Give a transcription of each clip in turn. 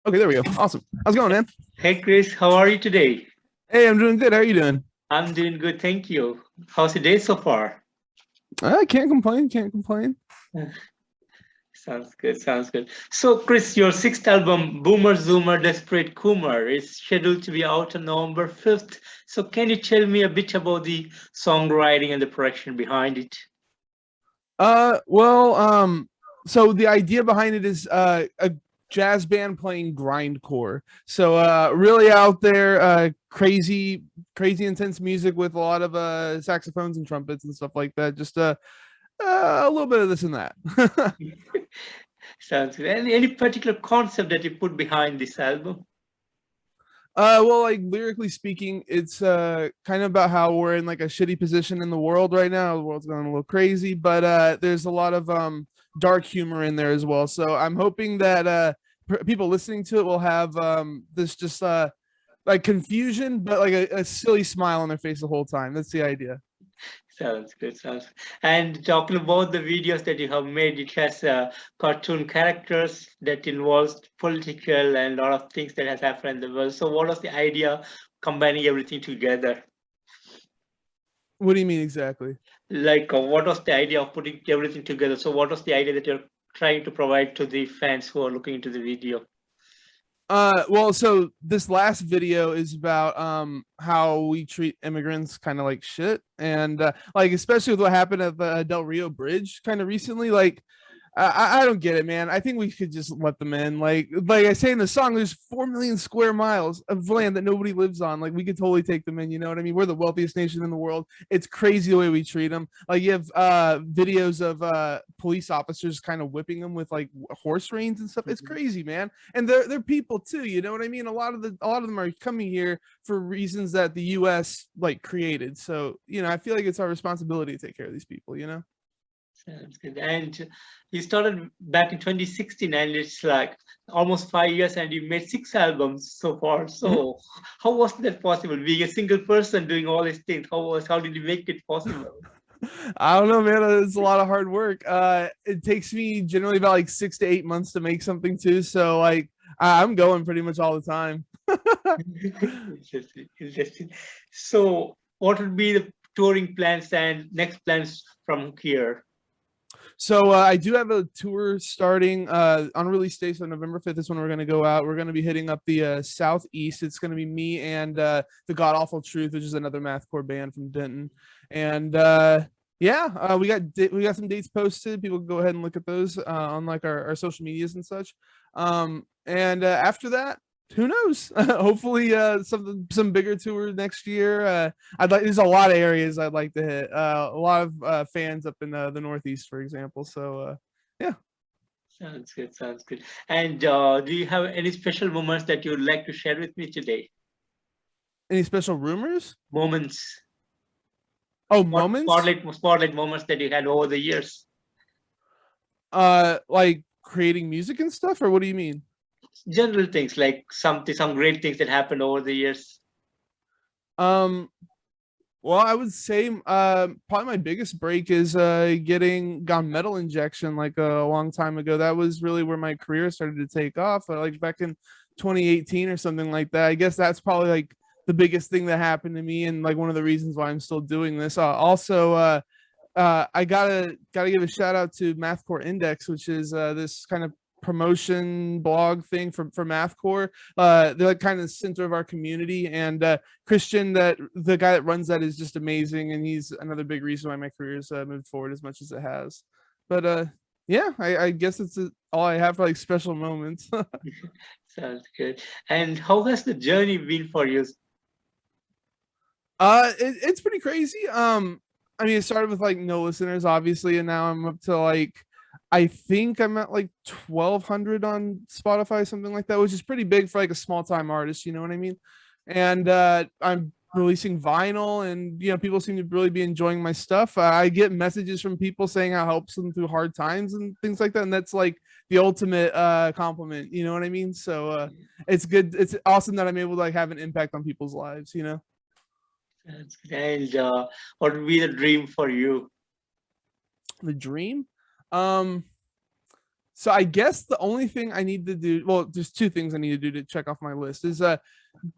Okay, there we go. Awesome. How's it going, man? Hey Chris, how are you today? Hey, I'm doing good. How are you doing? I'm doing good, thank you. How's the day so far? I can't complain. Can't complain. Sounds good, sounds good. So, Chris, your sixth album, Boomer Zoomer Desperate Coomer, is scheduled to be out on November 5th. So, can you tell me a bit about the songwriting and the production behind it? Well, so the idea behind it is a jazz band playing grindcore. So really out there, crazy intense music with a lot of saxophones and trumpets and stuff like that. Just a little bit of this and that. Sounds good. Any particular concept that you put behind this album? Well, like lyrically speaking, it's kind of about how we're in like a shitty position in the world right now. The world's going a little crazy, but there's a lot of dark humor in there as well. So I'm hoping that people listening to it will have this just like confusion, but like a silly smile on their face the whole time. That's the idea. Sounds good. Sounds. And talking about the videos that you have made, it has cartoon characters that involves political and a lot of things that has happened in the world. So, what was the idea combining everything together? What do you mean exactly? Like, what was the idea of putting everything together? So, what was the idea that you're trying to provide to the fans who are looking into the video? Well, so this last video is about how we treat immigrants kind of like shit, and like especially with what happened at the Del Rio Bridge kind of recently. Like, I don't get it, man. I think we could just let them in. Like I say in the song, there's 4 million square miles of land that nobody lives on. Like we could totally take them in. You know what I mean? We're the wealthiest nation in the world. It's crazy the way we treat them. Like you have videos of police officers kind of whipping them with like horse reins and stuff. It's Mhm. crazy, man. And they're people too. You know what I mean? A lot of them are coming here for reasons that the U.S. like created. So I feel like it's our responsibility to take care of these people. Sounds good. And you started back in 2016, and it's like almost 5 years, and you made six albums so far. Mhm. So, how was that possible? Being a single person doing all these things, how did you make it possible? I don't know, man. It's a lot of hard work. It takes me generally about like 6 to 8 months to make something too. So like I'm going pretty much all the time. Interesting, interesting. So, what would be the touring plans and next plans from here? So I do have a tour starting on release day. So November 5th is when we're going to go out. We're going to be hitting up the southeast. It's going to be me and the God Awful Truth, which is another mathcore band from Denton. And yeah, we got some dates posted. People can go ahead and look at those on like our social medias and such. And after that, who knows? Hopefully, some bigger tour next year. There's a lot of areas I'd like to hit. A lot of fans up in the Northeast, for example. So yeah. Sounds good, sounds good. And do you have any special moments that you would like to share with me today? Any special rumors? Moments, Oh, moments. spotlight moments that you had over the years. Like creating music and stuff, or what do you mean? General things like some great things that happened over the years. Um, well, I would say probably my biggest break is getting gun metal injection like a long time ago. That was really where my career started to take off, like back in 2018 or something like that. I guess that's probably like the biggest thing that happened to me and like one of the reasons why I'm still doing this. Also, I gotta give a shout out to Mathcore Index, which is this kind of promotion blog thing for mathcore. They're like kind of the center of our community, and Christian, that the guy that runs that, is just amazing, and he's another big reason why my career's moved forward as much as it has. But yeah, I guess it's all I have for like special moments. Sounds good. And how has the journey been for you? It's pretty crazy. I mean, it started with like no listeners, obviously, and now I'm up to like, I think I'm at like 1,200 on Spotify, something like that, which is pretty big for like a small time artist. You know what I mean? And I'm releasing vinyl, and people seem to really be enjoying my stuff. I get messages from people saying how it helps them through hard times and things like that, and that's like the ultimate compliment. You know what I mean? So it's good. It's awesome that I'm able to like have an impact on people's lives. Sounds good. And what would be the dream for you? The dream. Um, So I guess the only thing I need to do, well, there's two things I need to do to check off my list is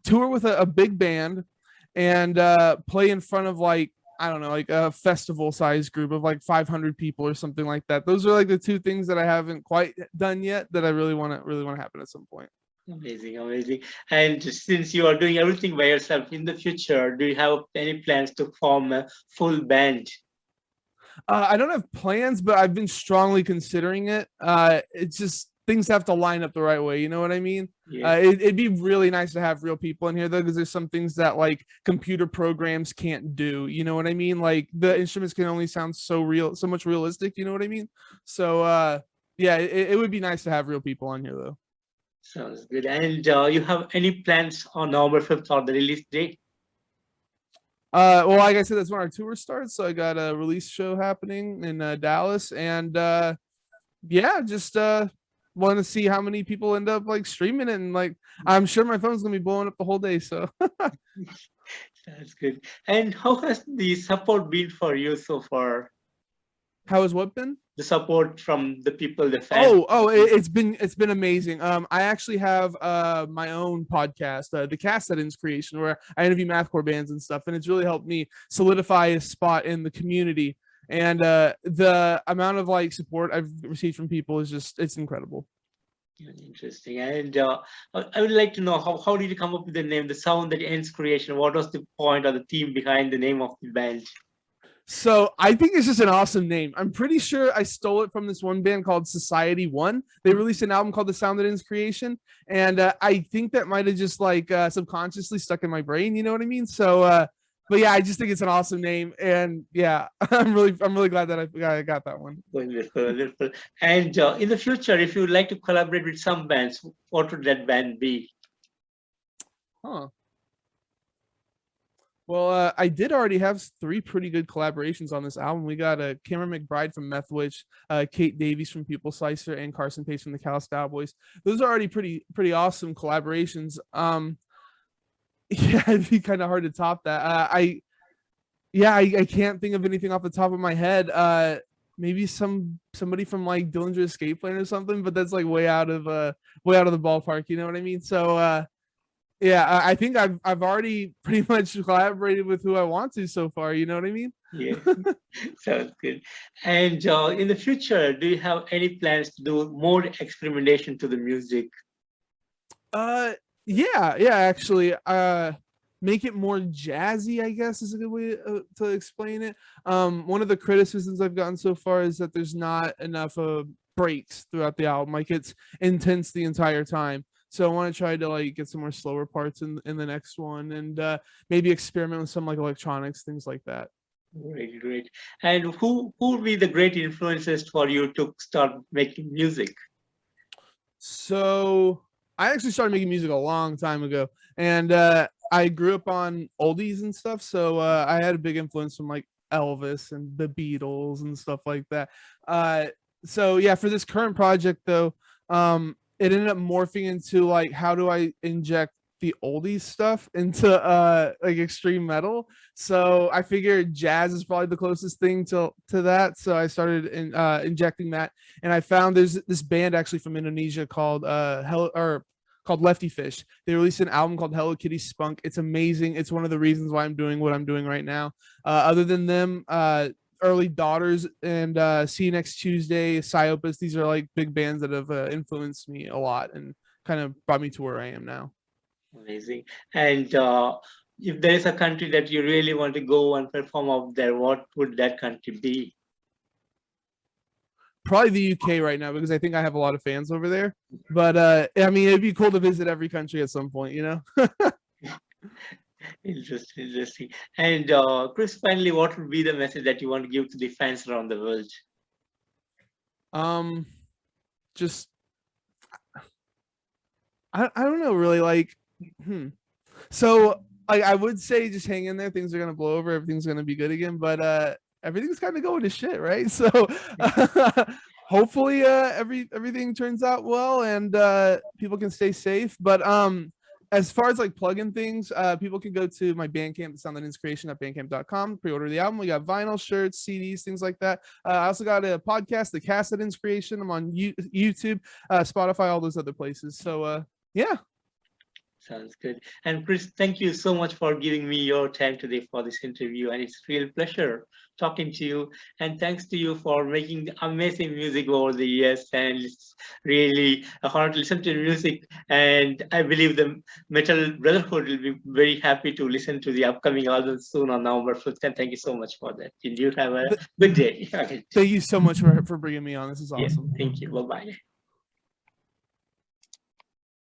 tour with a big band and play in front of like I don't know, like a festival size group of like 500 people or something like that. Those are like the two things that I haven't quite done yet that I really want to happen at some point. Amazing, amazing. And since you are doing everything by yourself in the future, do you have any plans to form a full band? I don't have plans, but I've been strongly considering it. It's just things have to line up the right way. You know what I mean? Yes. It'd be really nice to have real people in here though, because there's some things that like computer programs can't do. You know what I mean? Like the instruments can only sound so real, so much realistic. You know what I mean? So yeah, it would be nice to have real people on here though. Sounds good. And you have any plans on November 5th or the release date? Well, like I said, that's when our tour starts. So I got a release show happening in Dallas, and yeah, just want to see how many people end up like streaming it, and like I'm sure my phone's gonna be blowing up the whole day. So That's good. And how has the support been for you so far? how has what been? The support from the people, the fans. It's been amazing. I actually have my own podcast, the Cast Settings Creation, where I interview mathcore bands and stuff, and it's really helped me solidify a spot in the community. And the amount of like support I've received from people is just it's incredible. Interesting. And I would like to know how did you come up with the name, the sound that ends creation? What was the point or the theme behind the name of the band? So I think it's just an awesome name. I'm pretty sure I stole it from this one band called Society One. They released an album called The Sound That Ends Creation, and I think that might have just like subconsciously stuck in my brain. You know what I mean? So, but yeah, I just think it's an awesome name, and yeah, I'm really glad that I got that one. Wonderful, wonderful. And in the future, if you would like to collaborate with some bands, what would that band be? Huh. Well, I did already have three pretty good collaborations on this album. We got Cameron McBride from Methwitch, Kate Davies from Pupil Slicer, and Carson Pace from the Callis Cowboys. Those are already pretty awesome collaborations. Yeah, it'd be kind of hard to top that. I can't think of anything off the top of my head. Maybe somebody from like Dillinger Escape Plan or something, but that's like way out of the ballpark. You know what I mean? So yeah, I think I've already pretty much collaborated with who I want to so far. You know what I mean? Yeah, sounds good. And in the future, do you have any plans to do more experimentation to the music? Yeah, actually, make it more jazzy, I guess is a good way to explain it. One of the criticisms I've gotten so far is that there's not enough breaks throughout the album. Like it's intense the entire time. So I want to try to like get some more slower parts in the next one, and maybe experiment with some like electronics, things like that. Great, great. And who would be the great influences for you to start making music? So I actually started making music a long time ago, and I grew up on oldies and stuff. So I had a big influence from like Elvis and the Beatles and stuff like that. So yeah, for this current project though, it ended up morphing into like how do I inject the oldies stuff into like extreme metal. So I figured jazz is probably the closest thing to that. So I started injecting that, and I found there's this band actually from Indonesia called called Lefty Fish. They released an album called Hello Kitty Spunk. It's amazing. It's one of the reasons why I'm doing what I'm doing right now. Other than them, Early Daughters and See You Next Tuesday, Psyopus, these are like big bands that have influenced me a lot and kind of brought me to where I am now. Amazing. And if there is a country that you really want to go and perform out there, what would that country be? Probably the UK right now because I think I have a lot of fans over there. But I mean, it'd be cool to visit every country at some point, you know? Interesting, interesting. And Chris, finally, what would be the message that you want to give to the fans around the world? Just I don't know really like so I would say just hang in there, things are gonna blow over, everything's gonna be good again, but everything's kind of going to shit, right? So hopefully everything turns out well and people can stay safe. But as far as like plug-in things, people can go to my Bandcamp, soundthatinspiration.bandcamp.com, pre-order the album. We got vinyl, shirts, CDs, things like that. I also got a podcast, The Cast That Inspiration. I'm on YouTube, Spotify, all those other places. So yeah. Sounds good. And Chris, thank you so much for giving me your time today for this interview. And it's a real pleasure talking to you. And thanks to you for making amazing music over the years. And it's really hard to listen to music. And I believe the Metal Brotherhood will be very happy to listen to the upcoming album soon on November 5th. And thank you so much for that. You have a good day. Thank you so much for bringing me on. This is awesome. Yeah, thank you. Bye-bye.